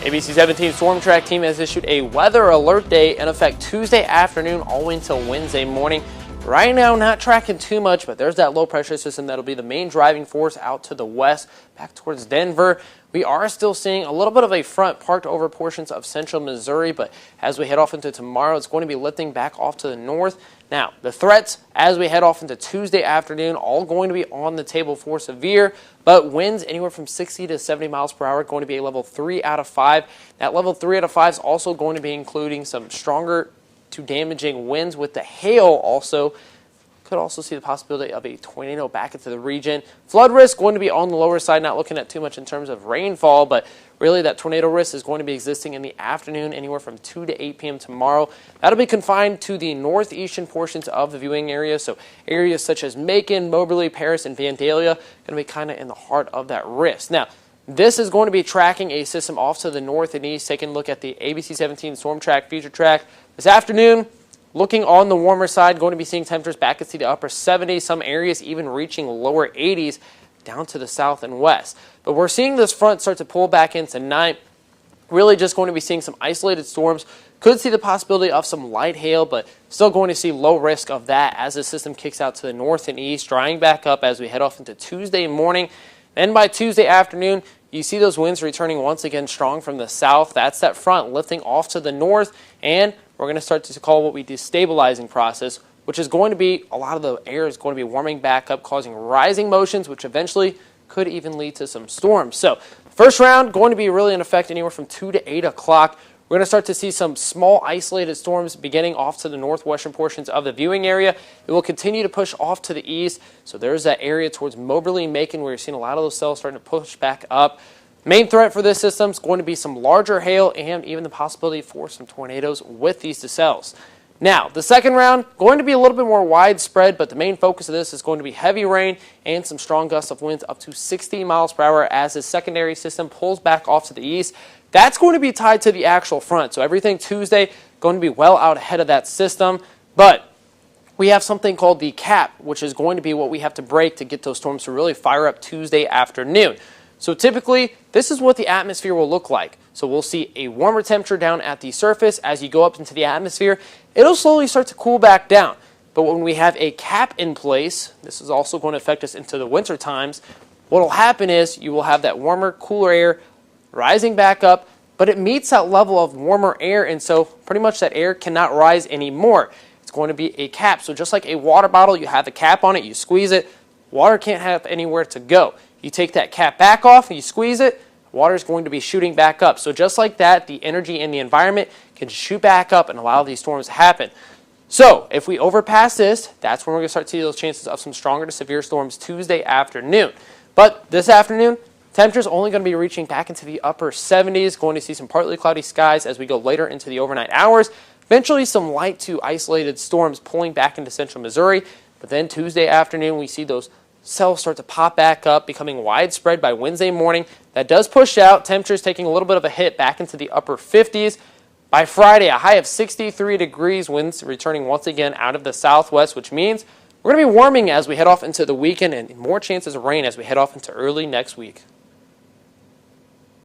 ABC 17 Storm Track team has issued a weather alert day in effect Tuesday afternoon all the way until Wednesday morning. Right now, not tracking too much, but there's that low pressure system that'll be the main driving force out to the west, back towards Denver. We are still seeing a little bit of a front parked over portions of central Missouri, but as we head off into tomorrow, it's going to be lifting back off to the north. Now, the threats as we head off into Tuesday afternoon, all going to be on the table for severe, but winds anywhere from 60 to 70 miles per hour, going to be a level 3 out of 5. That level 3 out of 5 is also going to be including some stronger to damaging winds with the hail also. Could also see the possibility of a tornado back into the region. Flood risk going to be on the lower side, not looking at too much in terms of rainfall, but really that tornado risk is going to be existing in the afternoon, anywhere from 2 to 8 p.m. tomorrow. That'll be confined to the northeastern portions of the viewing area, so areas such as Macon, Moberly, Paris, and Vandalia going to be kind of in the heart of that risk. Now, this is going to be tracking a system off to the north and east. Taking a look at the ABC 17 Storm Track Future Track this afternoon. Looking on the warmer side, going to be seeing temperatures back into the upper 70s, some areas even reaching lower 80s down to the south and west. But we're seeing this front start to pull back in tonight. Really just going to be seeing some isolated storms. Could see the possibility of some light hail, but still going to see low risk of that as the system kicks out to the north and east, drying back up as we head off into Tuesday morning. Then by Tuesday afternoon, you see those winds returning once again strong from the south. That's that front lifting off to the north, and we're going to start to call what we destabilizing process, which is going to be a lot of the air is going to be warming back up, causing rising motions, which eventually could even lead to some storms. So first round going to be really in effect anywhere from 2 to 8 o'clock. We're going to start to see some small isolated storms beginning off to the northwestern portions of the viewing area. It will continue to push off to the east. So there's that area towards Moberly, Macon, where you're seeing a lot of those cells starting to push back up. Main threat for this system is going to be some larger hail and even the possibility for some tornadoes with these decels. Now, the second round, going to be a little bit more widespread, but the main focus of this is going to be heavy rain and some strong gusts of winds up to 60 miles per hour as the secondary system pulls back off to the east. That's going to be tied to the actual front. So everything Tuesday going to be well out ahead of that system. But we have something called the cap, which is going to be what we have to break to get those storms to really fire up Tuesday afternoon. So typically, this is what the atmosphere will look like. So we'll see a warmer temperature down at the surface. As you go up into the atmosphere, it'll slowly start to cool back down. But when we have a cap in place, this is also going to affect us into the winter times. What will happen is you will have that warmer, cooler air rising back up, but it meets that level of warmer air, and so pretty much that air cannot rise anymore. It's going to be a cap. So just like a water bottle, you have the cap on it, you squeeze it, water can't have anywhere to go. You take that cap back off and you squeeze it, water is going to be shooting back up. So just like that, the energy in the environment can shoot back up and allow these storms to happen. So if we overpass this, that's when we're going to start to see those chances of some stronger to severe storms Tuesday afternoon. But this afternoon, temperatures only going to be reaching back into the upper 70s. Going to see some partly cloudy skies as we go later into the overnight hours. Eventually some light to isolated storms pulling back into central Missouri. But then Tuesday afternoon, we see those cells start to pop back up, becoming widespread by Wednesday morning. That does push out. Temperatures taking a little bit of a hit back into the upper 50s. By Friday, a high of 63 degrees, winds returning once again out of the southwest, which means we're going to be warming as we head off into the weekend and more chances of rain as we head off into early next week.